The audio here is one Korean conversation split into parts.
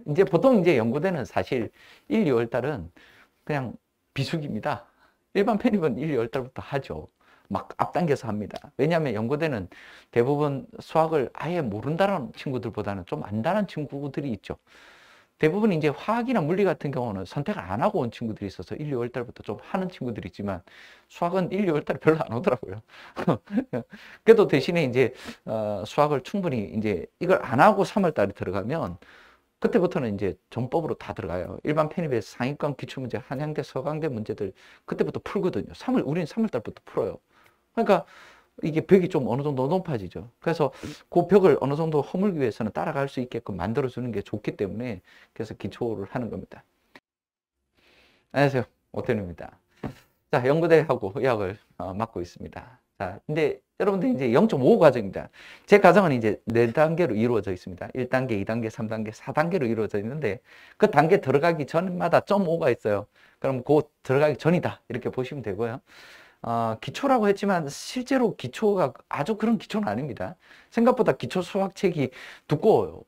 이제 보통 이제 연고대는 사실 1, 2월 달은 그냥 비수기입니다. 일반 편입은 1, 2월 달부터 하죠. 막 앞당겨서 합니다. 왜냐하면 연고대는 대부분 수학을 아예 모른다는 친구들보다는 좀 안다는 친구들이 있죠. 대부분 이제 화학이나 물리 같은 경우는 선택을 안 하고 온 친구들이 있어서 1, 2월 달부터 좀 하는 친구들이 있지만 수학은 1, 2월 달에 별로 안 오더라고요. 그래도 대신에 이제 수학을 충분히 이제 이걸 안 하고 3월 달에 들어가면 그때부터는 이제 전법으로 다 들어가요. 일반 편입에서 상위권 기출문제, 한양대, 서강대 문제들 그때부터 풀거든요. 우리는 3월 달부터 풀어요. 그러니까 이게 벽이 좀 어느 정도 높아지죠. 그래서 그 벽을 어느 정도 허물기 위해서는 따라갈 수 있게끔 만들어주는 게 좋기 때문에 그래서 기초를 하는 겁니다. 안녕하세요. 오태훈입니다. 자, 연고대하고 의학을 맡고 있습니다. 자, 근데 여러분들 이제 0.5 과정입니다. 제 과정은 이제 4단계로 이루어져 있습니다. 1단계, 2단계, 3단계, 4단계로 이루어져 있는데 그 단계 들어가기 전마다 0.5가 있어요. 그럼 그 들어가기 전이다. 이렇게 보시면 되고요. 기초라고 했지만 실제로 기초가 아주 그런 기초는 아닙니다. 생각보다 기초 수학책이 두꺼워요.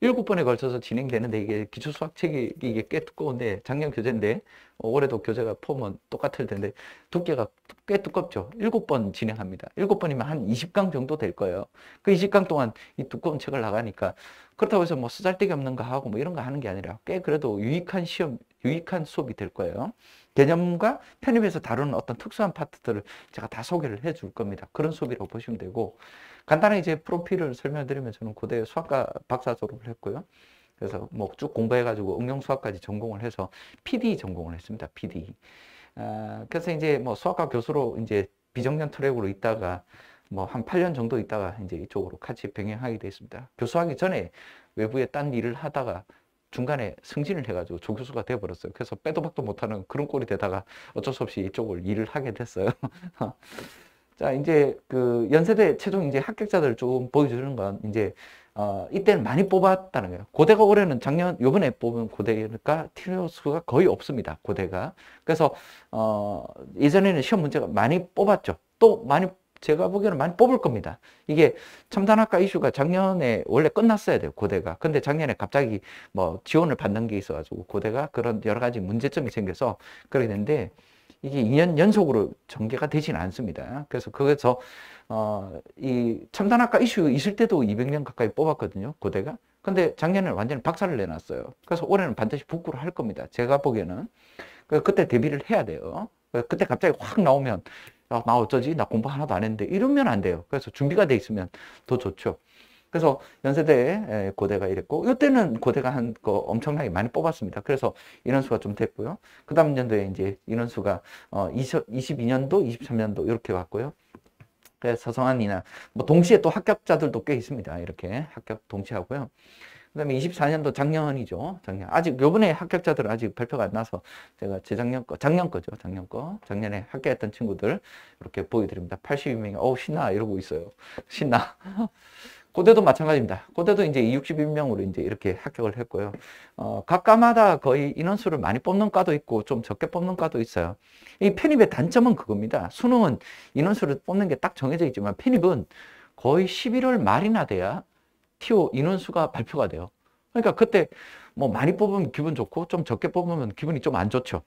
7번에 걸쳐서 진행되는데 이게 기초 수학책이 이게 꽤 두꺼운데 작년 교재인데 올해도 교재가 폼은 똑같을 텐데 두께가 꽤 두껍죠. 7번 진행합니다. 7번이면 한 20강 정도 될 거예요. 그 20강 동안 이 두꺼운 책을 나가니까 그렇다고 해서 뭐 쓰잘데기 없는 거 하고 뭐 이런 거 하는 게 아니라 꽤 그래도 유익한 수업이 될 거예요. 개념과 편입에서 다루는 어떤 특수한 파트들을 제가 다 소개를 해 줄 겁니다. 그런 수업이라고 보시면 되고 간단하게 제 프로필을 설명드리면 저는 고대 수학과 박사 졸업을 했고요. 그래서 뭐 쭉 공부해가지고 응용수학까지 전공을 해서 PD 전공을 했습니다. PD. 그래서 이제 뭐 수학과 교수로 이제 비정년 트랙으로 있다가 뭐 한 8년 정도 있다가 이제 이쪽으로 같이 병행하게 됐습니다. 교수하기 전에 외부에 딴 일을 하다가 중간에 승진을 해가지고 조교수가 되어버렸어요. 그래서 빼도 박도 못하는 그런 꼴이 되다가 어쩔 수 없이 이쪽을 일을 하게 됐어요. 자, 이제 그 연세대 최종 이제 합격자들 좀 보여주는 건 이제 이때는 많이 뽑았다는 거예요. 고대가 올해는 요번에 뽑은 고대가 티로수가 거의 없습니다. 고대가. 그래서 예전에는 시험 문제가 많이 뽑았죠. 또 많이 제가 보기에는 많이 뽑을 겁니다. 이게 첨단학과 이슈가 작년에 원래 끝났어야 돼요, 고대가. 근데 작년에 갑자기 뭐 지원을 받는 게 있어가지고 고대가 그런 여러 가지 문제점이 생겨서 그렇게 됐는데 이게 2년 연속으로 전개가 되진 않습니다. 그래서 거기서 이 첨단학과 이슈 있을 때도 200명 가까이 뽑았거든요, 고대가. 근데 작년에는 완전히 박살을 내놨어요. 그래서 올해는 반드시 복구를 할 겁니다. 제가 보기에는. 그때 대비를 해야 돼요. 그때 갑자기 확 나오면 나 어쩌지? 나 공부 하나도 안 했는데 이러면 안 돼요. 그래서 준비가 돼 있으면 더 좋죠. 그래서 연세대 고대가 이랬고 이때는 고대가 한 거 엄청나게 많이 뽑았습니다. 그래서 인원수가 좀 됐고요. 그 다음 연도에 이제 인원수가 22년도, 23년도 이렇게 왔고요. 그래서 서성한이나 뭐 동시에 또 합격자들도 꽤 있습니다. 이렇게 합격 동시에 하고요. 그 다음에 24년도 작년이죠. 작년. 아직 요번에 합격자들은 아직 발표가 안 나서 제가 작년 거죠. 작년에 합격했던 친구들 이렇게 보여드립니다. 82명이, 신나 이러고 있어요. 신나. 고대도 마찬가지입니다. 고대도 이제 61명으로 이제 이렇게 합격을 했고요. 각과마다 거의 인원수를 많이 뽑는 과도 있고 좀 적게 뽑는 과도 있어요. 이 편입의 단점은 그겁니다. 수능은 인원수를 뽑는 게 딱 정해져 있지만 편입은 거의 11월 말이나 돼야 TO 인원수가 발표가 돼요. 그러니까 그때 뭐 많이 뽑으면 기분 좋고 좀 적게 뽑으면 기분이 좀 안 좋죠.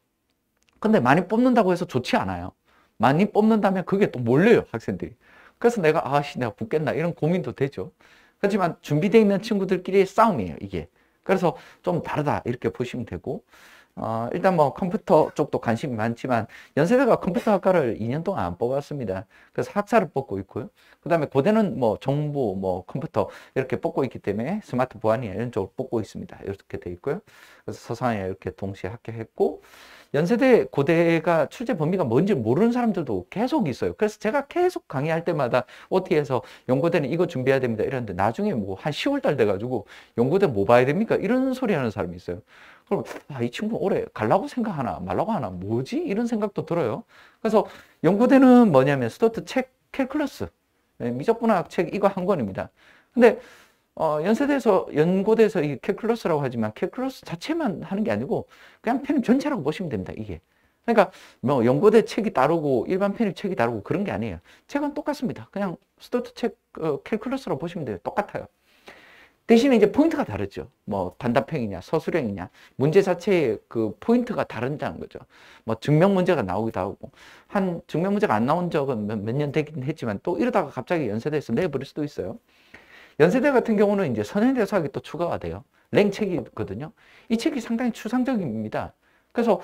근데 많이 뽑는다고 해서 좋지 않아요. 많이 뽑는다면 그게 또 몰려요, 학생들이. 그래서 내가 붙겠나 이런 고민도 되죠. 하지만 준비되어 있는 친구들끼리의 싸움이에요, 이게. 그래서 좀 다르다 이렇게 보시면 되고 일단 뭐 컴퓨터 쪽도 관심이 많지만 연세대가 컴퓨터 학과를 2년 동안 안 뽑았습니다. 그래서 학사를 뽑고 있고요. 그 다음에 고대는 뭐 정보, 뭐 컴퓨터 이렇게 뽑고 있기 때문에 스마트 보안이나 이런 쪽을 뽑고 있습니다. 이렇게 돼 있고요. 그래서 서상에 이렇게 동시에 합격했고 연세대 고대가 출제 범위가 뭔지 모르는 사람들도 계속 있어요. 그래서 제가 계속 강의할 때마다 OT에서 연고대는 이거 준비해야 됩니다 이랬는데 나중에 뭐 한 10월 달 돼가지고 연고대 뭐 봐야 됩니까? 이런 소리 하는 사람이 있어요. 그럼 이 친구 올해 가려고 생각하나 말라고 하나 뭐지? 이런 생각도 들어요. 그래서 연고대는 뭐냐면 스토트 책 캘큘러스 미적분학 책 이거 한 권입니다. 근데 연고대에서 이 캘큘러스라고 하지만 캘큘러스 자체만 하는 게 아니고 그냥 편입 전체라고 보시면 됩니다. 이게 그러니까 뭐 연고대 책이 다르고 일반 편입 책이 다르고 그런 게 아니에요. 책은 똑같습니다. 그냥 스튜어트 책 캘큘러스로 보시면 돼요. 똑같아요. 대신에 이제 포인트가 다르죠. 뭐 단답형이냐 서술형이냐 문제 자체의 그 포인트가 다른다는 거죠. 뭐 증명 문제가 나오기도 하고 한 증명 문제가 안 나온 적은 몇 년 되긴 했지만 또 이러다가 갑자기 연세대에서 내버릴 수도 있어요. 연세대 같은 경우는 이제 선행대수학이 또 추가가 돼요. 랭책이거든요. 이 책이 상당히 추상적입니다. 그래서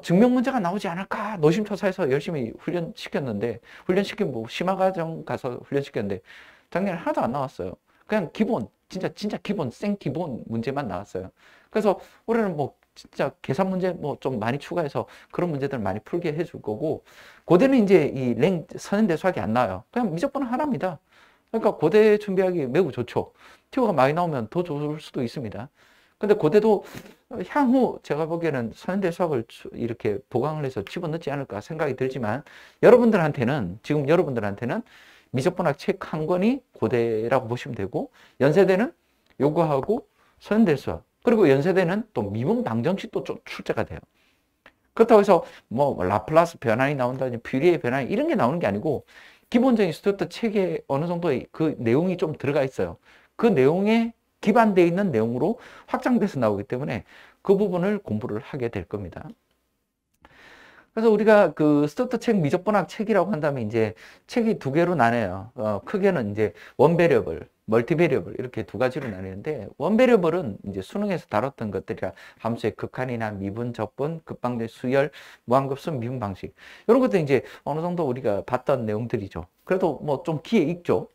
증명 문제가 나오지 않을까 노심초사해서 열심히 훈련시켰는데 훈련시킨 뭐 심화과정 가서 훈련시켰는데 작년에 하나도 안 나왔어요. 그냥 기본 진짜 기본 생기본 문제만 나왔어요. 그래서 올해는 뭐 진짜 계산 문제 뭐 좀 많이 추가해서 그런 문제들 많이 풀게 해줄 거고 고대는 이제 이 선행대 수학이 안 나와요. 그냥 미적분 하나입니다. 그러니까 고대 준비하기 매우 좋죠. 티오가 많이 나오면 더 좋을 수도 있습니다. 근데 고대도 향후 제가 보기에는 선행대 수학을 이렇게 보강을 해서 집어넣지 않을까 생각이 들지만 지금 여러분들한테는 미적분학 책 한 권이 고대라고 보시면 되고 연세대는 요거하고 선행대 수학 그리고 연세대는 또 미분 방정식 또 출제가 돼요. 그렇다고 해서 뭐 라플라스 변환이 나온다든지 퓨리에 변환이 이런 게 나오는 게 아니고 기본적인 스튜어트 책에 어느 정도의 그 내용이 좀 들어가 있어요. 그 내용에 기반되어 있는 내용으로 확장돼서 나오기 때문에 그 부분을 공부를 하게 될 겁니다. 그래서 우리가 그 스튜어트 책 미적분학 책이라고 한다면 이제 책이 두 개로 나뉘어요. 크게는 이제 원베리어블, 멀티베리어블 이렇게 두 가지로 나뉘는데 원베리어블은 이제 수능에서 다뤘던 것들이라 함수의 극한이나 미분, 적분, 급방대, 수열, 무한급수, 미분 방식 이런 것도 이제 어느 정도 우리가 봤던 내용들이죠. 그래도 뭐 좀 귀에 익죠.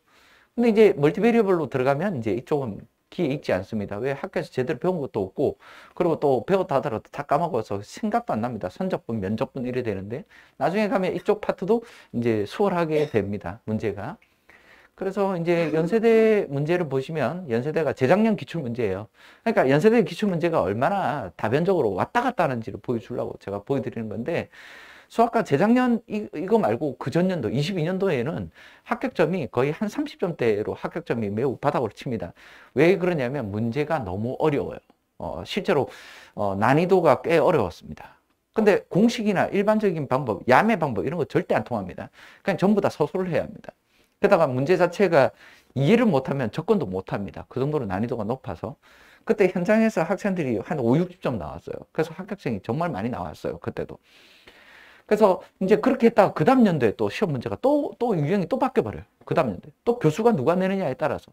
근데 이제 멀티베리어블로 들어가면 이제 이쪽은 귀에 익지 않습니다. 왜? 학교에서 제대로 배운 것도 없고 그리고 또 배웠다 하더라도 다 까먹어서 생각도 안 납니다. 선적분, 면적분 이래 되는데 나중에 가면 이쪽 파트도 이제 수월하게 됩니다. 문제가. 그래서 이제 연세대 문제를 보시면 연세대가 재작년 기출문제예요. 그러니까 연세대 기출문제가 얼마나 다변적으로 왔다 갔다 하는지를 보여주려고 제가 보여드리는 건데 수학과 재작년 이거 말고 그 전년도 22년도에는 합격점이 거의 한 30점대로 합격점이 매우 바닥으로 칩니다. 왜 그러냐면 문제가 너무 어려워요. 실제로 난이도가 꽤 어려웠습니다. 근데 공식이나 일반적인 방법, 야매 방법 이런 거 절대 안 통합니다. 그냥 전부 다 서술을 해야 합니다. 게다가 문제 자체가 이해를 못하면 접근도 못합니다. 그 정도로 난이도가 높아서. 그때 현장에서 학생들이 한 5, 60점 나왔어요. 그래서 합격생이 정말 많이 나왔어요. 그때도. 그래서 이제 그렇게 했다가 그 다음 연도에 또 시험 문제가 또 유형이 또 바뀌어버려요. 그 다음 연도에. 또 교수가 누가 내느냐에 따라서.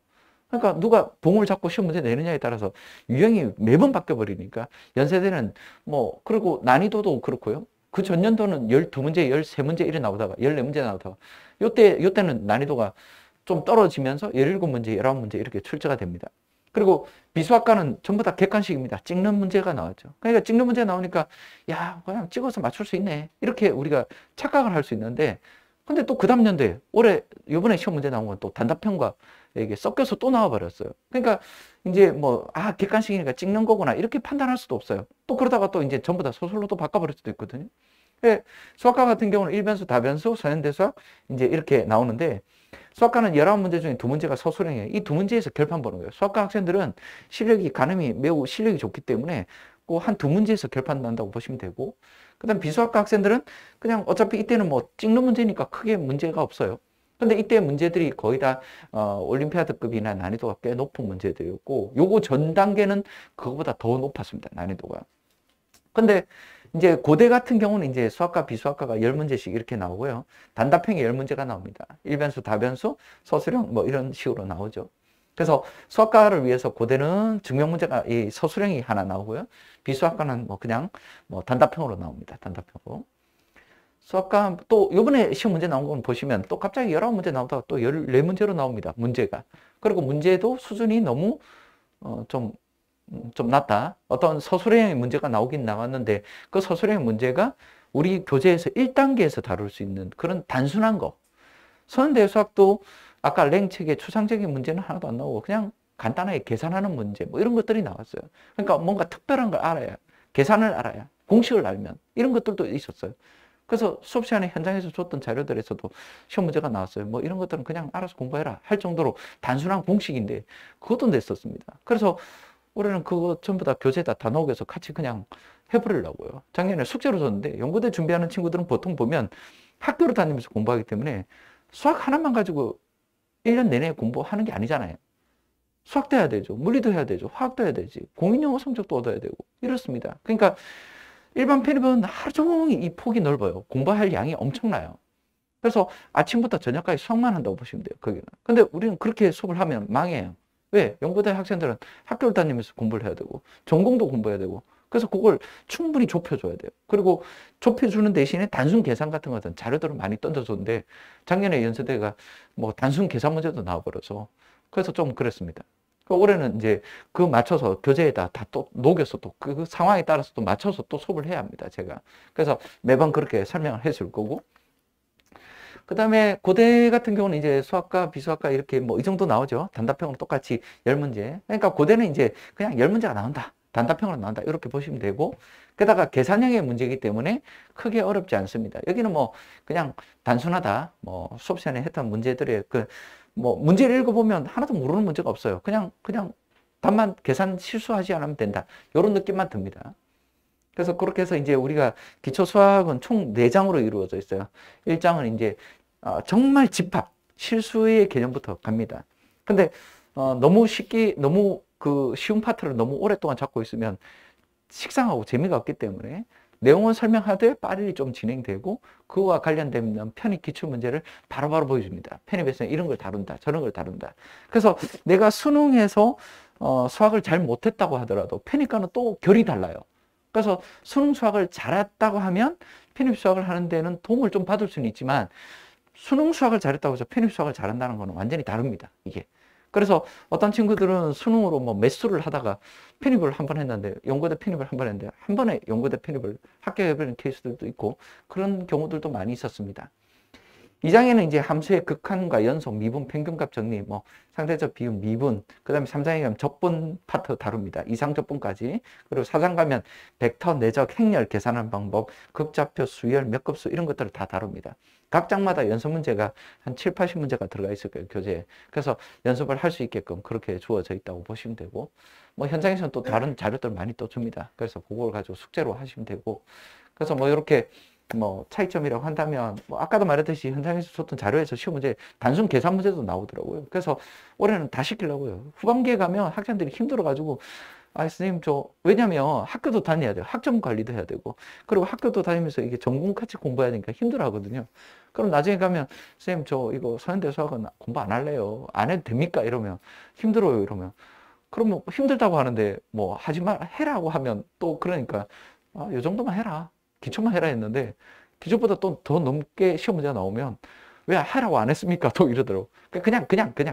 그러니까 누가 봉을 잡고 시험 문제 내느냐에 따라서 유형이 매번 바뀌어버리니까 연세대는 뭐, 그리고 난이도도 그렇고요. 그 전년도는 12문제, 13문제 이래 나오다가 14문제 나오다가 요때는 난이도가 좀 떨어지면서 17문제, 19문제 이렇게 출제가 됩니다. 그리고 비수학과는 전부 다 객관식입니다. 찍는 문제가 나왔죠. 그러니까 찍는 문제 나오니까 야 그냥 찍어서 맞출 수 있네 이렇게 우리가 착각을 할 수 있는데 근데 또 그 다음 년도에 요번에 시험 문제 나온 건 또 단답형과 이게 섞여서 또 나와 버렸어요. 그러니까 이제 뭐 객관식이니까 찍는 거구나 이렇게 판단할 수도 없어요. 또 그러다가 또 이제 전부 다 소설로 또 바꿔버릴 수도 있거든요. 수학과 같은 경우는 일변수, 다변수, 선행대수학 이제 이렇게 나오는데 수학과는 19문제 중에 2문제가 서술형이에요. 이 2문제에서 결판 보는 거예요. 수학과 학생들은 가늠이 매우 실력이 좋기 때문에 꼭 한 2문제에서 결판 난다고 보시면 되고 그 다음 비수학과 학생들은 그냥 어차피 이때는 뭐 찍는 문제니까 크게 문제가 없어요. 근데 이때 문제들이 거의 다 올림피아드급이나 난이도가 꽤 높은 문제들이었고 요거 전 단계는 그거보다 더 높았습니다. 난이도가. 근데 이제 고대 같은 경우는 이제 수학과 비수학과가 10문제씩 이렇게 나오고요. 단답형이 10문제가 나옵니다. 일변수, 다변수, 서술형 뭐 이런 식으로 나오죠. 그래서 수학과를 위해서 고대는 증명문제가 이 서술형이 하나 나오고요. 비수학과는 뭐 그냥 뭐 단답형으로 나옵니다. 단답형으로. 수학과 또 요번에 시험 문제 나온 건 보시면 또 갑자기 19문제 나오다가 또 14문제로 나옵니다. 문제가. 그리고 문제도 수준이 너무 좀 낮다. 어떤 서술형의 문제가 나오긴 나왔는데 그 서술형의 문제가 우리 교재에서 1단계에서 다룰 수 있는 그런 단순한 거. 선행대 수학도 아까 랭책의 추상적인 문제는 하나도 안 나오고 그냥 간단하게 계산하는 문제 뭐 이런 것들이 나왔어요. 그러니까 뭔가 특별한 걸 알아야 계산을 알아야 공식을 알면 이런 것들도 있었어요. 그래서 수업 시간에 현장에서 줬던 자료들에서도 시험 문제가 나왔어요. 뭐 이런 것들은 그냥 알아서 공부해라 할 정도로 단순한 공식인데 그것도 냈었습니다. 그래서 올해는 그거 전부 다 교재에다 다 녹여서 같이 그냥 해버리려고요. 작년에 숙제로 줬는데 연구대 준비하는 친구들은 보통 보면 학교를 다니면서 공부하기 때문에 수학 하나만 가지고 1년 내내 공부하는 게 아니잖아요. 수학도 해야 되죠. 물리도 해야 되죠. 화학도 해야 되지. 공인영어 성적도 얻어야 되고 이렇습니다. 그러니까 일반 편입은 하루 종일 이 폭이 넓어요. 공부할 양이 엄청나요. 그래서 아침부터 저녁까지 수학만 한다고 보시면 돼요. 거기는. 근데 우리는 그렇게 수업을 하면 망해요. 왜? 연구대 학생들은 학교를 다니면서 공부를 해야 되고 전공도 공부해야 되고 그래서 그걸 충분히 좁혀줘야 돼요. 그리고 좁혀주는 대신에 단순 계산 같은 것은 자료들을 많이 던져줬는데 작년에 연세대가 뭐 단순 계산 문제도 나와버려서 그래서 좀 그랬습니다. 올해는 이제 그 맞춰서 교재에다 다 또 녹여서 또 그 상황에 따라서 또 맞춰서 또 수업을 해야 합니다. 제가. 그래서 매번 그렇게 설명을 해줄 거고. 그 다음에 고대 같은 경우는 이제 수학과 비수학과 이렇게 뭐 이 정도 나오죠. 단답형으로 똑같이 10문제. 그러니까 고대는 이제 그냥 10문제가 나온다. 단답형으로 나온다. 이렇게 보시면 되고. 게다가 계산형의 문제이기 때문에 크게 어렵지 않습니다. 여기는 뭐 그냥 단순하다. 뭐 수업 시간에 했던 문제들의 그 뭐 문제를 읽어보면 하나도 모르는 문제가 없어요. 그냥 답만 계산 실수하지 않으면 된다. 이런 느낌만 듭니다. 그래서 그렇게 해서 이제 우리가 기초 수학은 총 4장으로 이루어져 있어요. 1장은 이제 정말 집합, 실수의 개념부터 갑니다. 근데 너무 쉽게, 너무 그 쉬운 파트를 너무 오랫동안 잡고 있으면 식상하고 재미가 없기 때문에 내용은 설명하되 빨리 좀 진행되고 그거와 관련된 편입 기출 문제를 바로바로 보여줍니다. 편입에서는 이런 걸 다룬다, 저런 걸 다룬다. 그래서 내가 수능에서 수학을 잘 못했다고 하더라도 편입과는 또 결이 달라요. 그래서 수능 수학을 잘했다고 하면 편입 수학을 하는 데는 도움을 좀 받을 수는 있지만 수능 수학을 잘했다고 해서 편입 수학을 잘한다는 것은 완전히 다릅니다. 이게. 그래서 어떤 친구들은 수능으로 뭐 매수를 하다가 편입을 한 번 했는데 연고대 편입을 한 번 했는데 한 번에 연고대 편입을 합격해버리는 케이스들도 있고 그런 경우들도 많이 있었습니다. 2장에는 이제 함수의 극한과 연속, 미분, 평균값 정리, 뭐 상대적 비율, 미분, 그 다음에 3장에 가면 적분 파트 다룹니다. 이상적분까지. 그리고 4장 가면 벡터, 내적, 행렬 계산하는 방법, 극좌표, 수열, 몇 급수 이런 것들을 다 다룹니다. 각 장마다 연습 문제가 한 7, 80문제가 들어가 있을 거예요, 교재에. 그래서 연습을 할 수 있게끔 그렇게 주어져 있다고 보시면 되고, 뭐 현장에서는 또 다른 자료들 많이 또 줍니다. 그래서 그걸 가지고 숙제로 하시면 되고, 그래서 뭐 이렇게 뭐 차이점이라고 한다면 뭐 아까도 말했듯이 현장에서 줬던 자료에서 시험 문제 단순 계산 문제도 나오더라고요. 그래서 올해는 다 시키려고요. 후반기에 가면 학생들이 힘들어가지고 선생님 왜냐면 학교도 다녀야 돼요. 학점 관리도 해야 되고 그리고 학교도 다니면서 이게 전공 같이 공부해야 되니까 힘들어 하거든요. 그럼 나중에 가면 선생님 이거 서현대 수학은 공부 안 할래요. 안 해도 됩니까? 이러면 힘들어요. 이러면 그러면 힘들다고 하는데 뭐 하지 마 해라고 하면 또 그러니까 이 정도만 해라. 기초만 해라 했는데 기초보다 또 더 넘게 시험 문제가 나오면 왜 하라고 안 했습니까? 또 이러더라고. 그냥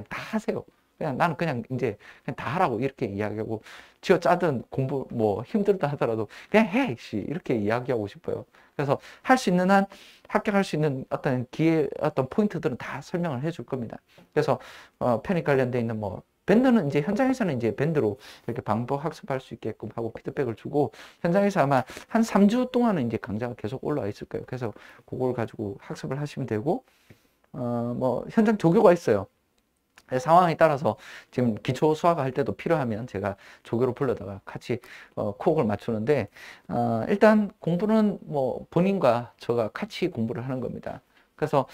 다 하세요. 그냥 나는 그냥 이제 그냥 다 하라고 이렇게 이야기하고 쥐어 짜든 공부 뭐 힘들다 하더라도 그냥 해 이렇게 이야기하고 싶어요. 그래서 할 수 있는 한 합격할 수 있는 어떤 기회 어떤 포인트들은 다 설명을 해줄 겁니다. 그래서 편입 관련돼 있는 뭐 밴드는 이제 현장에서는 이제 밴드로 이렇게 반복 학습할 수 있게끔 하고 피드백을 주고 현장에서 아마 한 3주 동안은 이제 강좌가 계속 올라와 있을 거예요. 그래서 그걸 가지고 학습을 하시면 되고 뭐 현장 조교가 있어요. 상황에 따라서 지금 기초 수학을 할 때도 필요하면 제가 조교로 불러다가 같이 코어를 맞추는데 일단 공부는 뭐 본인과 저가 같이 공부를 하는 겁니다. 그래서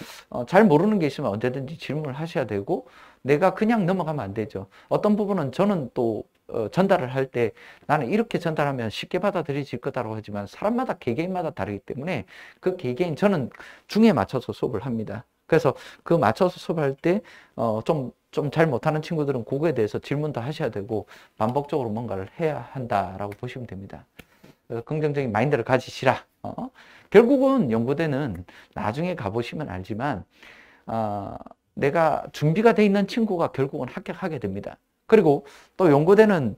잘 모르는 게 있으면 언제든지 질문을 하셔야 되고 내가 그냥 넘어가면 안 되죠. 어떤 부분은 저는 또 전달을 할 때 나는 이렇게 전달하면 쉽게 받아들여질 거다라고 하지만 사람마다 개개인마다 다르기 때문에 그 개개인 저는 중에 맞춰서 수업을 합니다. 그래서 그 맞춰서 수업할 때 좀 잘 못하는 친구들은 그거에 대해서 질문도 하셔야 되고 반복적으로 뭔가를 해야 한다라고 보시면 됩니다. 그래서 긍정적인 마인드를 가지시라. 결국은 연구대는 나중에 가보시면 알지만 내가 준비가 돼 있는 친구가 결국은 합격하게 됩니다. 그리고 또 연구대는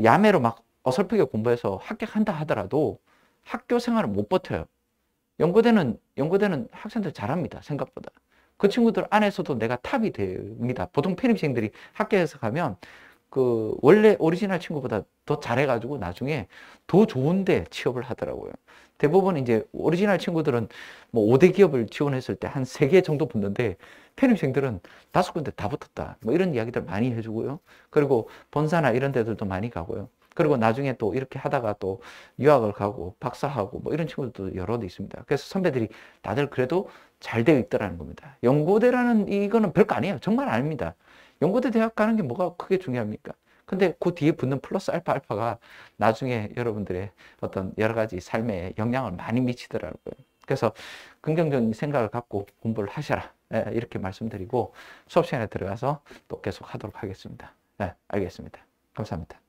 야매로 막 어설프게 공부해서 합격한다 하더라도 학교 생활을 못 버텨요. 연구대는 학생들 잘합니다. 생각보다. 그 친구들 안에서도 내가 탑이 됩니다. 보통 편입생들이 학교에서 가면 그 원래 오리지널 친구보다 더 잘해가지고 나중에 더 좋은데 취업을 하더라고요. 대부분 이제 오리지널 친구들은 뭐 5대 기업을 지원했을 때 한 3개 정도 붙는데 편입생들은 5군데 다 붙었다. 뭐 이런 이야기들 많이 해주고요. 그리고 본사나 이런 데들도 많이 가고요. 그리고 나중에 또 이렇게 하다가 또 유학을 가고 박사하고 뭐 이런 친구들도 여러 대 있습니다. 그래서 선배들이 다들 그래도 잘 되어 있더라는 겁니다. 연고대라는 이거는 별거 아니에요. 정말 아닙니다. 연고대 대학 가는 게 뭐가 크게 중요합니까? 근데 그 뒤에 붙는 플러스 알파 알파가 나중에 여러분들의 어떤 여러 가지 삶에 영향을 많이 미치더라고요. 그래서 긍정적인 생각을 갖고 공부를 하셔라. 이렇게 말씀드리고 수업 시간에 들어가서 또 계속 하도록 하겠습니다. 알겠습니다. 감사합니다.